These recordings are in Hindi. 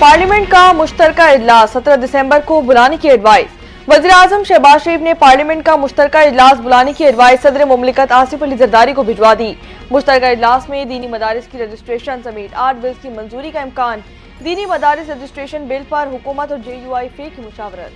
पार्लियामेंट का मुश्तरका इजलास 17 दिसंबर को बुलाने की एडवाइस। वज़ीर-ए-आज़म शहबाज शरीफ ने पार्लियामेंट का मुश्तरका इजलास बुलाने की एडवाइस सदर मुमलिकत आसिफ अली जरदारी को भिजवा दी। मुश्तरका इजलास में दीनी मदारिस की रजिस्ट्रेशन समेत 8 बिल्स की मंजूरी का इम्कान। दीनी मदारिस रजिस्ट्रेशन बिल पर हुकूमत और JUIF की मुशावरत।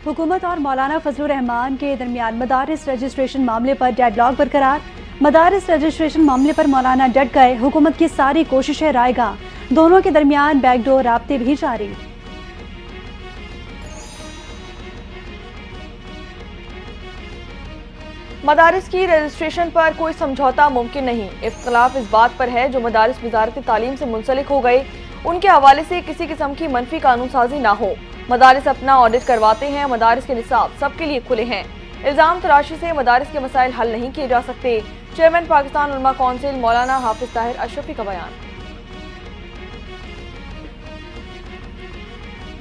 हुकूमत और मौलाना फजलुर रहमान के दरमियान मदारिस रजिस्ट्रेशन मामले पर डेडलॉक बरकरार। मदारिस रजिस्ट्रेशन मामले पर मौलाना डट गए, हुकूमत की सारी कोशिशें रायगा। दोनों के दरमियान बैकडोर राब्ते भी जारी। मदारिस की रजिस्ट्रेशन पर कोई समझौता मुमकिन नहीं। इख्तलाफ इस बात पर है जो मदारिस वजारत तालीम से मुंसलिक हो गए उनके हवाले से किसी किस्म की मनफी कानून साजी ना हो। मदारिस अपना ऑडिट करवाते हैं, मदारिस के निसाब सबके लिए खुले हैं। इल्जाम तराशी से मदारिस के मसाइल हल नहीं किए जा सकते। चेयरमैन पाकिस्तान उलमा कौंसिल मौलाना हाफिज ताहिर अशरफी का बयान।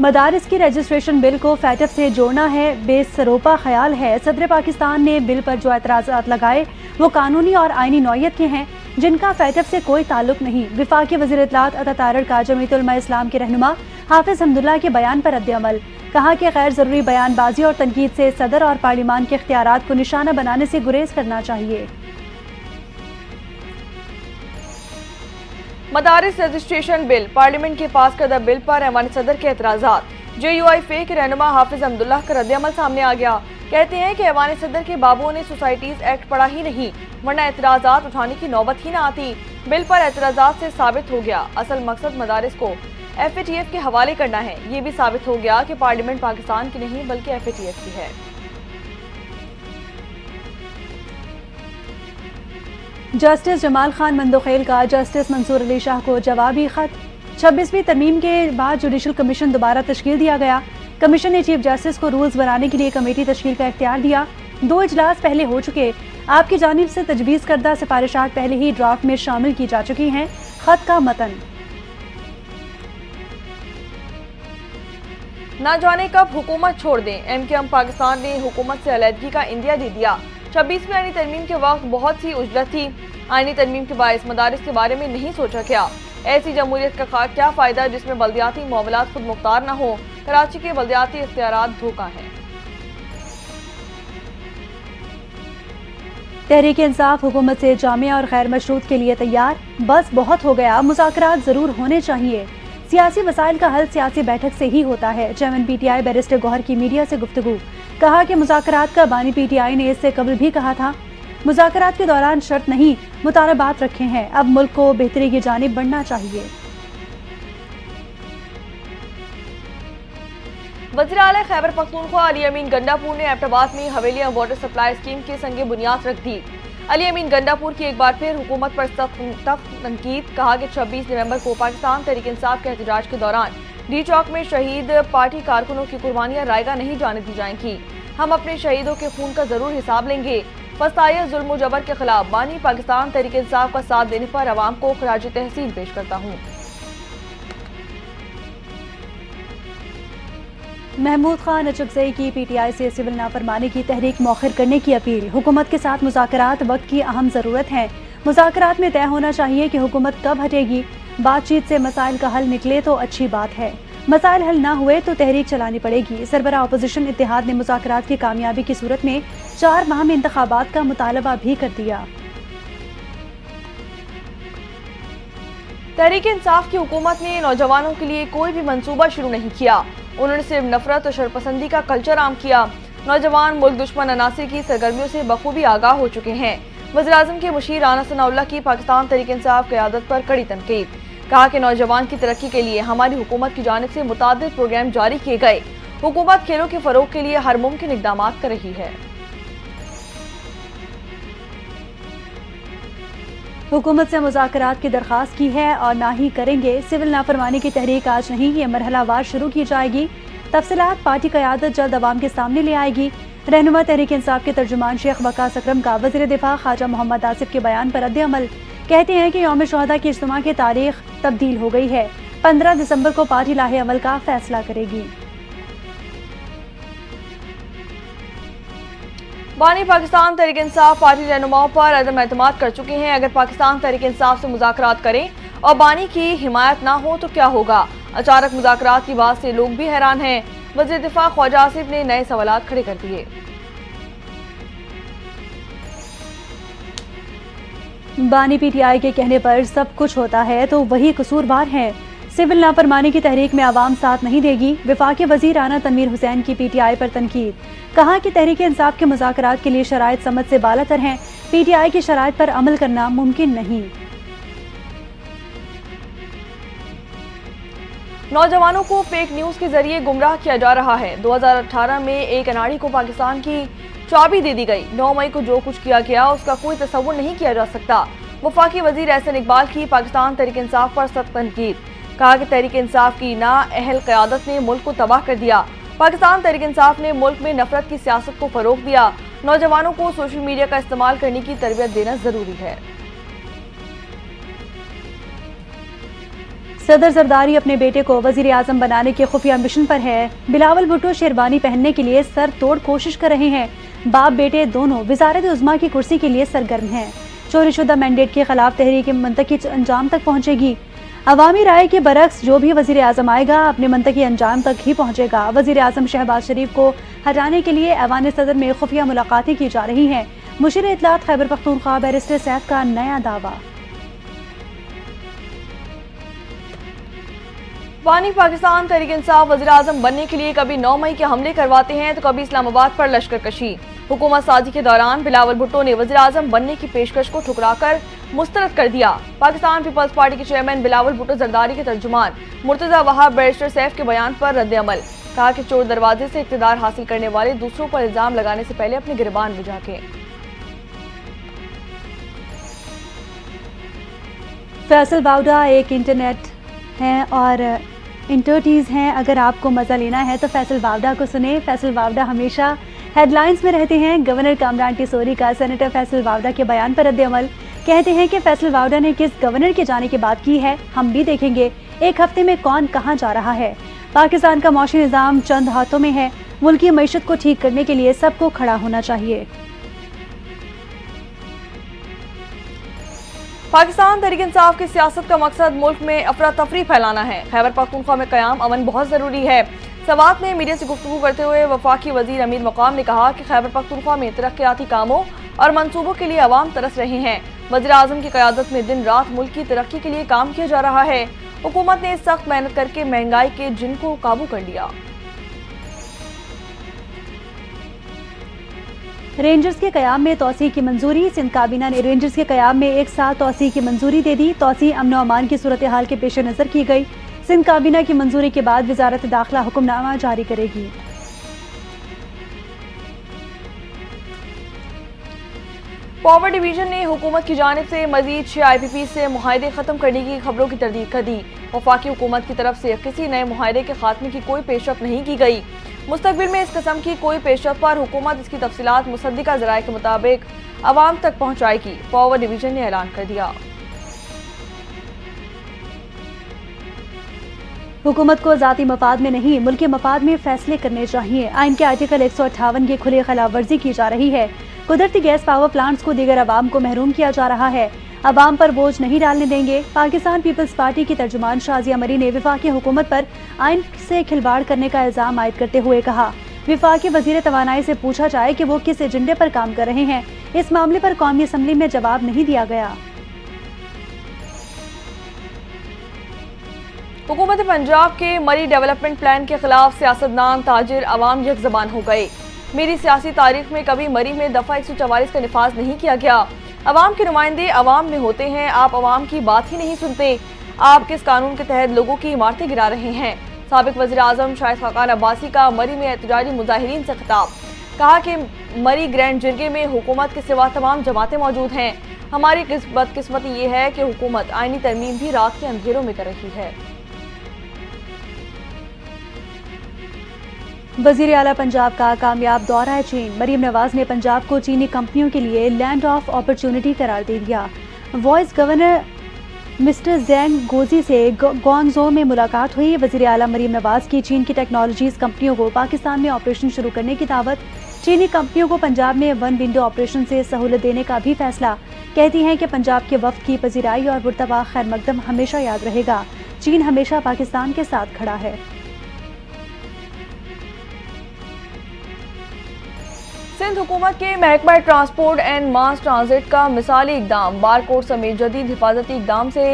मदारिस की रजिस्ट्रेशन बिल को फैटफ से जोड़ना है बेसरोपा ख्याल है। सदर पाकिस्तान ने बिल पर जो एतराज़ात लगाए वो कानूनी और आईनी नौयत के हैं जिनका फैटफ से कोई ताल्लुक नहीं। विफाकी वज़ीर इत्तलात अता तारड़ का जमीयत उलमा इस्लाम के रहनुमा हाफिज हमदुल्ला के बयान पर रद्द-ए-अमल। कहा कि गैर जरूरी बयानबाजी और तनकीद से सदर और पार्लियामान के इख्तियारात को निशाना बनाने से गुरेज करना चाहिए। मदारिस रजिस्ट्रेशन बिल पार्लियामेंट के पास करदा बिल पर ऐवान सदर के एतराज़ात। JUIF के रहनुमा हाफिज हमदुल्ला का रद्द-ए-अमल सामने आ गया। कहते हैं कि ऐवान सदर के बाबुओं ने सोसाइटीज एक्ट पढ़ा ही नहीं, वरना एतराज़ात उठाने की नौबत ही ना आती। बिल पर एतराज़ात से साबित हो गया असल मकसद मदारिस को FATF के हवाले करना है। ये भी साबित हो गया कि पार्लियामेंट पाकिस्तान की नहीं बल्कि FATF की है। जस्टिस जमाल खान मंदोखेल का जस्टिस मंसूर अली शाह को जवाबी खत। 26वीं तरमीम के बाद जुडिशल कमीशन दोबारा तश्कील दिया गया। कमीशन ने चीफ जस्टिस को रूल्स बनाने के लिए कमेटी तश्कील का इख्तियार दिया। 2 इजलास पहले हो चुके। आपकी जानिब से तजवीज़ करदा सिफारिशात पहले ही ड्राफ्ट में शामिल की जा चुकी हैं। खत का मतन। ना जाने कब हुकूमत छोड़ दें, MKM पाकिस्तान ने हुकूमत से अलहदगी का इंदिया दे दिया। 26वीं आईनी तरमीम के वक्त बहुत सी उजलत थी। आईनी तरमीम के बायस मदारिस के बारे में नहीं सोचा गया। ऐसी जमहूरियत का क्या फ़ायदा जिसमें बल्दियाती मामलात खुद मुख्तार न हो। कराची के बल्दियाती इख्तियारात धोखा है। तहरीक इंसाफ हुकूमत से जामिया और गैर मशरूत के लिए तैयार। बस बहुत हो गया, मुज़ाकरात जरूर होने चाहिए। सियासी मसाइल का हल सियासी बैठक से ही होता है। चेयरमैन PTI बैरिस्टर गौहर की मीडिया से गुफ्तगू। कहा कि मुज़ाकरात का बानी PTI ने इससे कबल भी कहा था। मुज़ाकरात के दौरान शर्त नहीं मुतालबात रखे हैं। अब मुल्क को बेहतरी की जानिब बढ़ना चाहिए। वज़ीर आला खैबर पख्तूनख्वा अली अमीन गंडापुर ने एबटाबाद में हवेलियां वाटर सप्लाई स्कीम के संगे बुनियाद रख दी। अली अमीन गंडापुर की एक बार फिर हुकूमत पर सख्त तनकीद। कहा कि 26 नवंबर को पाकिस्तान तहरीक इंसाफ के एहतजाज के दौरान डी चौक में शहीद पार्टी कारकुनों की कुर्बानियां रायगा नहीं जाने दी जाएंगी। हम अपने शहीदों के खून का जरूर हिसाब लेंगे। फस्ताया जुल्म व जबर के खिलाफ बानी पाकिस्तान तहरीक इंसाफ का साथ देने पर अवाम को खराज तहसीन पेश करता हूँ। महमूद खान अचकज़ई की PTI से सिविल नाफरमानी की तहरीक मौखिर करने की अपील। हुकूमत के साथ मुज़ाकरात वक्त की अहम ज़रूरत है। मुज़ाकरात में तय होना चाहिए कि हुकूमत कब हटेगी। बातचीत से मसाइल का हल निकले तो अच्छी बात है, मसाइल हल ना हुए तो तहरीक चलानी पड़ेगी। सरबराह अपोजिशन इत्तेहाद ने मुज़ाकरात की कामयाबी की सूरत में 4 माह में इंतखाबात का मुतालबा भी कर दिया। तहरीक इंसाफ की हुकूमत ने नौजवानों के लिए कोई भी मंसूबा शुरू नहीं किया। उन्होंने सिर्फ नफरत और शरपसंदी का कल्चर आम किया। नौजवान मुल्क दुश्मन अनासिर की सरगर्मियों से बखूबी आगाह हो चुके हैं। वज़ीर-ए-आज़म के मुशीर राना सनाउल्लाह की पाकिस्तान तहरीक इंसाफ क़यादत पर कड़ी तनकीद। कहा कि नौजवान की तरक्की के लिए हमारी हुकूमत की जानिब से मुतादिद प्रोग्राम जारी किए गए। हुकूमत खेलों के फरोग के लिए हर मुमकिन इक़दाम कर रही है। हुकूमत से मुज़ाकरात की दरख्वास्त की है और ना ही करेंगे। सिविल नाफरमानी की तहरीक आज नहीं, ये मरहलावार शुरू की जाएगी। तफसीलात पार्टी क़यादत जल्द अवाम के सामने ले आएगी। रहनुमा तहरीक इंसाफ के तर्जुमान शेख वकास अकरम का वज़ीर दिफा ख्वाजा मोहम्मद आसिफ के बयान पर रद्द-ए-अमल। कहते हैं कि यौम शुहदा की इज्तिमा की तारीख तब्दील हो गई है। 15 दिसंबर को पार्टी लाहे अमल का फैसला करेगी। बानी पाकिस्तान तहरीक इंसाफ पार्टी रहनुमाओं पर अदम एतमाद कर चुके हैं। अगर पाकिस्तान तहरीक इंसाफ से मुज़ाकरात करें और बानी की हिमायत ना हो तो क्या होगा। अचानक मुज़ाकरात की बात से लोग भी हैरान हैं। वज़ीर दिफा ख्वाजा आसिफ ने नए सवालात खड़े कर दिए। बानी पीटीआई के कहने पर सब कुछ होता है तो वही कसूरवार है। सिविल नाफरमानी की तहरीक में आवाम साथ नहीं देगी। वफाकी वजीर राना तनवीर हुसैन की पीटीआई पर तनकीद। कहा कि तहरीक इंसाफ के मुज़ाकरात के लिए शराइत समझ से बालातर हैं। पीटीआई की शराइत पर अमल करना मुमकिन नहीं। नौजवानों को फेक न्यूज के जरिए गुमराह किया जा रहा है। 2018 में एक अनाड़ी को पाकिस्तान की चाबी दे दी गई। 9 मई को जो कुछ किया गया उसका कोई तस्वुर नहीं किया जा सकता। वफाकी वजीर एहसन इकबाल की पाकिस्तान तहरीक इंसाफ पर सख्त तनकीद। कहा कि तहरीक इंसाफ की नाअहल क़यादत ने मुल्क को तबाह कर दिया। पाकिस्तान तहरीक इंसाफ ने मुल्क में नफरत की सियासत को फरोग दिया। नौजवानों को सोशल मीडिया का इस्तेमाल करने की तरबियत देना जरूरी है। सदर जरदारी अपने बेटे को वजीर आजम बनाने के खुफिया मिशन पर है। बिलावल भुट्टो शेरवानी पहनने के लिए सर तोड़ कोशिश कर रहे हैं। बाप बेटे दोनों वजारत उज़्मा की कुर्सी के लिए सरगर्म हैं। चोरी शुदा मैंडेट के खिलाफ तहरीक मंतकी अंजाम तक पहुंचेगी। अवामी राय के बरक्स जो भी वजीर आजम आएगा अपने मंतकी अंजाम तक ही पहुंचेगा। वजीर आजम शहबाज शरीफ को हटाने के लिए ऐवान सदर में खुफिया मुलाकातें की जा रही हैं। मुशीर इत्तलात खैबर पख्तूनख्वा बैरिस्टर सैफ का नया दावा। बानी पाकिस्तान तहरीक इंसाफ वज़ीर आज़म बनने के लिए कभी 9 मई के हमले करवाते हैं तो कभी इस्लामाबाद पर लश्कर कशी। हुकूमत साजी के दौरान बिलावल भुट्टो ने वज़ीर आज़म बनने की पेशकश को ठुकराकर मुस्तरद कर दिया। पाकिस्तान पीपल्स पार्टी के चेयरमैन बिलावल भुट्टो जरदारी के तर्जुमान मुर्तज़ा वहाब बैरिस्टर सैफ के बयान पर रद्द अमल। कहा कि चोर दरवाजे से इक़्तिदार हासिल करने वाले दूसरों पर इल्जाम लगाने से पहले अपने गिरबान बुझा के। फैसल बावडा एक इंटरनेट हैं और इंटरटीज़ हैं। अगर आपको मज़ा लेना है तो फैसल बावडा को सुने। फैसल बावडा हमेशा हेडलाइंस में रहते हैं। गवर्नर कामरान टिसोरी का सेनेटर फैसल बावडा के बयान पर रद्द अमल। कहते हैं कि फैसल बावडा ने किस गवर्नर के जाने की बात की है हम भी देखेंगे। एक हफ्ते में कौन कहाँ जा रहा है। पाकिस्तान का मौशी निज़ाम चंद हाथों में है। मुल्क की मईशत को ठीक करने के लिए सबको खड़ा होना चाहिए। पाकिस्तान तहरीक इंसाफ की सियासत का मकसद मुल्क में अफरा तफरी फैलाना है। खैबर पख्तूनख्वा में क़याम अमन बहुत ज़रूरी है। सवात में मीडिया से गुफ्तगू करते हुए वफाकी वजीर अमीर मकाम ने कहा कि खैबर पख्तूनख्वा में तरक्याती कामों और मनसूबों के लिए अवाम तरस रहे हैं। वज़ीर आज़म की क़यादत में दिन रात मुल्क की तरक्की के लिए काम किया जा रहा है। हुकूमत ने सख्त मेहनत करके महंगाई के जिन को काबू कर लिया। रेंजर्स के क़याम में तोसी की मंजूरी। सिंध काबीना ने रेंजर्स के क़याम में 1 साल तोसी की मंजूरी दे दी। तोसी अमन व अमान की सूरत हाल के पेश नज़र की गई। सिंध काबीना की मंजूरी के बाद वजारत दाखिला हुक्मनामा जारी करेगी। पावर डिवीजन ने हुकूमत की जानिब से मजीद 6 IPP से मुआहदे खत्म करने की खबरों की तरदीद कर दी। वफाकी हुकूमत की तरफ से किसी नए मुआहदे के खात्मे की कोई पेशरफ नहीं की गई। मुस्तकबिल में इस किस्म की कोई पेशरफ पर हुकूमत इसकी तफसीलात मुसद्दिका ज़राए के मुताबिक अवाम तक पहुँचाएगी। पावर डिवीजन ने ऐलान कर दिया। हुकूमत को ज़ाती मफाद में नहीं मुल्की मफाद में फैसले करने चाहिए। आइन के आर्टिकल 158 की खुली खिलाफ वर्जी की जा रही है। कुदरती गैस पावर प्लांट्स को दीगर अवाम को महरूम किया जा रहा है। अवाम पर बोझ नहीं डालने देंगे। पाकिस्तान पीपल्स पार्टी की तर्जुमान शाजिया मरी ने वफाकी हुकूमत पर आइन से खिलवाड़ करने का इल्जाम आयद करते हुए कहा वफाकी वजीर तवानाई से पूछा जाए कि वो किस एजेंडे पर काम कर रहे हैं। इस मामले पर कौमी असम्बली में जवाब नहीं दिया गया। हुकूमत पंजाब के मरी डेवलपमेंट प्लान के खिलाफ सियासतदान ताजिर अवाम यक ज़बान हो गए। मेरी सियासी तारीख में कभी मरी में दफ़ा 144 का निफाज नहीं किया गया। अवाम के नुमाइंदे अवाम में होते हैं। आप अवाम की बात ही नहीं सुनते। आप किस कानून के तहत लोगों की इमारतें गिरा रहे हैं। साबिक वज़ीर आज़म शाहिद खाकान अब्बासी का मरी में एहतजाजी मुजाहिरीन से खिताब। कहा कि मरी ग्रैंड जिरगे में हुकूमत के सिवा तमाम जमातें मौजूद हैं। हमारी बदकिस्मती ये है कि हुकूमत आईनी तरमीम भी रात के अंधेरों में कर रही है। वज़ीर आला पंजाब का कामयाब दौरा चीन। मरीम नवाज ने पंजाब को चीनी कंपनियों के लिए लैंड ऑफ अपॉर्चुनिटी करार दे दिया। वॉइस गवर्नर मिस्टर जेंग गोजी से ग्वांगझो में मुलाकात हुई। वज़ीर आला मरीम नवाज की चीन की टेक्नोलॉजीज कंपनियों को पाकिस्तान में ऑपरेशन शुरू करने की दावत। चीनी कंपनियों को पंजाब में वन विंडो ऑपरेशन से सहूलत देने का भी फैसला। कहती हैं कि पंजाब के वफ्द की पजीराई और मुर्तबा खैर मकदम हमेशा याद रहेगा। चीन हमेशा पाकिस्तान के साथ खड़ा है। सिंध हुकूमत के महकमा ट्रांसपोर्ट एंड मास ट्रांजिट का मिसाली इकदाम बारकोड समेत जदीद हिफाजती इकदाम से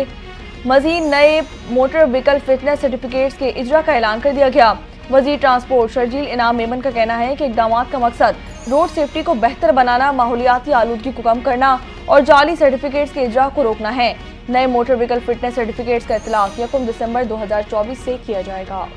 मजीद नए मोटर व्हीकल फिटनेस सर्टिफिकेट्स के इजरा का ऐलान कर दिया गया। वजीर ट्रांसपोर्ट शर्जील इनाम मेमन का कहना है कि इकदामात का मकसद रोड सेफ्टी को बेहतर बनाना, माहौलियाती आलूदगी को कम करना और जाली सर्टिफिकेट्स के इजरा को रोकना है। नए मोटर व्हीकल फिटनेस सर्टिफिकेट्स का इतलाक 1 दिसंबर 2024 से किया जाएगा।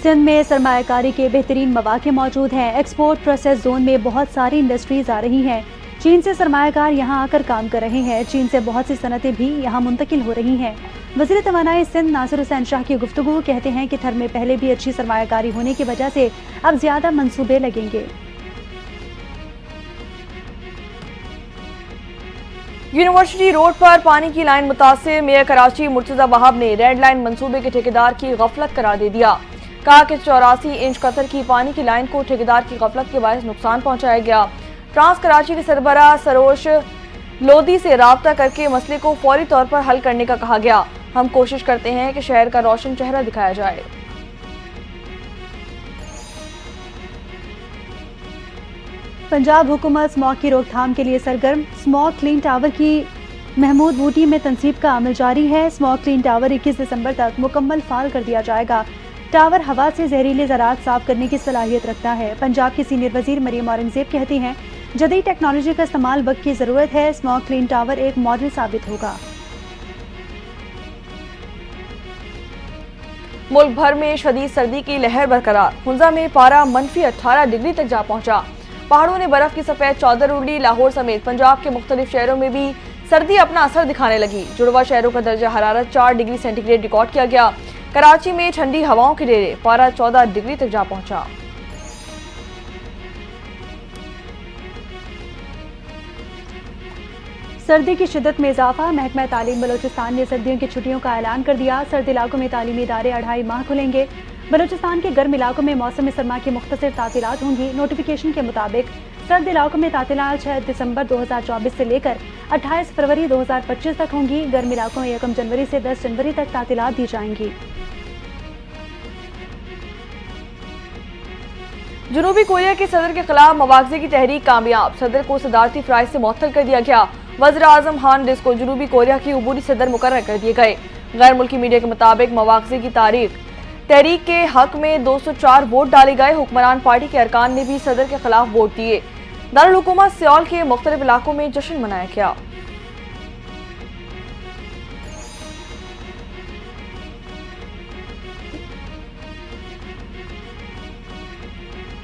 सिंध में सरमायाकारी के बेहतरीन मौके मौजूद हैं। एक्सपोर्ट प्रोसेस जोन में बहुत सारी इंडस्ट्रीज आ रही हैं। चीन से सरमायाकार यहां आकर काम कर रहे हैं। चीन से बहुत सी सनतें भी यहां मुंतकिल हो रही हैं। वज़ीर तवानाई सिंध नासिर हुसैन शाह की गुफ्तगू कहते हैं कि थर में पहले भी अच्छी सरमायाकारी होने की वजह से अब ज्यादा मंसूबे लगेंगे। यूनिवर्सिटी रोड पर पानी की लाइन मुतासिर, मेयर कराची मुर्तजा वहाब ने रेड लाइन मंसूबे के ठेकेदार की गफलत करार दे दिया। कहा कि 84 इंच कतर की पानी की लाइन को ठेकेदार की गफलत के बायस नुकसान पहुंचाया गया। ट्रांस कराची के सरबराह सरोश लोधी से राब्ता करके मसले को फौरी तौर पर हल करने का कहा गया। हम कोशिश करते हैं कि शहर का रोशन चेहरा दिखाया जाए। पंजाब हुकूमत स्मॉग की रोकथाम के लिए सरगर्म। स्मॉग क्लीन टावर की महमूद बूटी में तनसीब का अमल जारी है। स्मॉग क्लीन टावर 21 दिसंबर तक मुकम्मल फाल कर दिया जाएगा। टावर हवा से जहरीले ज़रात साफ करने की सलाहियत रखता है। पंजाब की सीनियर वजीर मरियम औरंगजेब कहती हैं, जदीद टेक्नोलॉजी का इस्तेमाल वक्त की ज़रूरत है। स्मॉग क्लीन टावर एक मॉडल साबित होगा। मुल्क भर में शदीद सर्दी की लहर बरकरार। हुंजा में पारा -18 डिग्री तक जा पहुंचा। पहाड़ों ने बर्फ की सफेद चादर उड़ी। लाहौर समेत पंजाब के मुख्तलिफ शहरों में भी सर्दी अपना असर दिखाने लगी। जुड़वा शहरों का दर्जा हरारत 4 डिग्री सेंटीग्रेड रिकॉर्ड किया गया। कराची में ठंडी हवाओं के डेरे, पारा 14 डिग्री तक जा पहुंचा। सर्दी की शिद्दत में इजाफा। महकमा तालीम बलोचिस्तान ने सर्दियों की छुट्टियों का ऐलान कर दिया। सर्द इलाकों में तालीमी इदारे 2.5 माह खुलेंगे। बलोचिस्तान के गर्म इलाकों में मौसम सरमा की मुख्तसर तातीलात होंगी। नोटिफिकेशन के मुताबिक सर्द इलाकों में तातीलात 6 दिसंबर 2024 से लेकर 28 फरवरी 2025 तक होंगी। गर्म इलाकों में 1 जनवरी से 10 जनवरी तक तातीलात दी जाएंगी। जनूबी कोरिया के सदर के खिलाफ मवाख़ज़े की तहरीक कामयाब। सदर को सदारती फ़राइज़ से मुअत्तल कर दिया गया। वज़ीर आज़म हान डिस को जनूबी कोरिया की उबूरी सदर मुकर्रर कर दिए गए। गैर मुल्की मीडिया के मुताबिक मवाख़ज़े की तहरीक के हक में 204 वोट डाले गए। हुक्मरान पार्टी के अरकान ने भी सदर के खिलाफ वोट दिए। दारुल हुकूमत सियोल के मुख्तलिफ इलाकों में जश्न मनाया गया।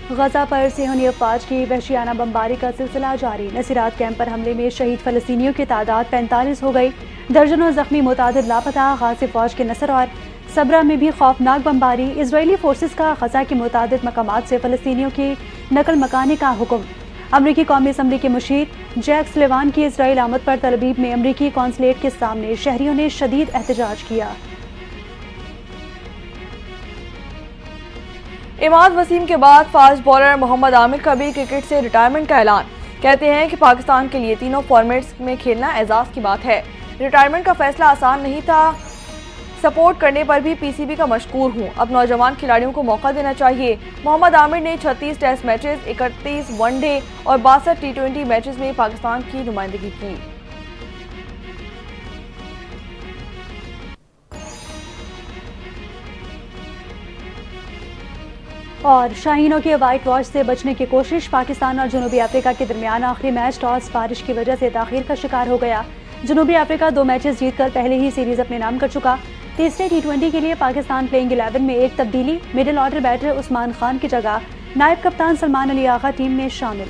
गजा पर सिहोनी अफवाज की वहशियाना बमबारी का सिलसिला जारी। नसीरात कैंप पर हमले में शहीद फ़लस्तीनियों की तादाद 45 हो गई। दर्जनों जख्मी, मुतादिद लापता। गाज़ी फौज के नसर और सबरा में भी खौफनाक बमबारी। इजरायली फोर्सेस का गजा के मुतादिद मकामात से फ़लस्तीनियों की नकल मकाने का हुक्म। अमरीकी कौमी असम्बली के मुशीर जैक सुलिवान की इसराइल आमद पर तलबीब में अमरीकी कौंसलेट के सामने शहरियों ने शदीद एहतजाज किया। इमाद वसीम के बाद फास्ट बॉलर मोहम्मद आमिर का भी क्रिकेट से रिटायरमेंट का ऐलान। कहते हैं कि पाकिस्तान के लिए तीनों फॉर्मेट्स में खेलना एजाज की बात है। रिटायरमेंट का फैसला आसान नहीं था। सपोर्ट करने पर भी पीसीबी का मशकूर हूं। अब नौजवान खिलाड़ियों को मौका देना चाहिए। मोहम्मद आमिर ने 36 टेस्ट मैचेस, 31 वनडे और 62 टी20 मैचेस में पाकिस्तान की नुमाइंदगी की। और शाहीनों के वाइट वॉश से बचने की कोशिश। पाकिस्तान और जनूबी अफ्रीका के दरमियान आखिरी मैच टॉस बारिश की वजह से ताखीर का शिकार हो गया। जनूबी अफ्रीका 2 मैचेस जीतकर पहले ही सीरीज अपने नाम कर चुका। तीसरे टी20 के लिए पाकिस्तान प्लेइंग 11 में एक तब्दीली। Middle order batter Usman Khan की जगह नायब कप्तान सलमान अली आगा टीम में शामिल।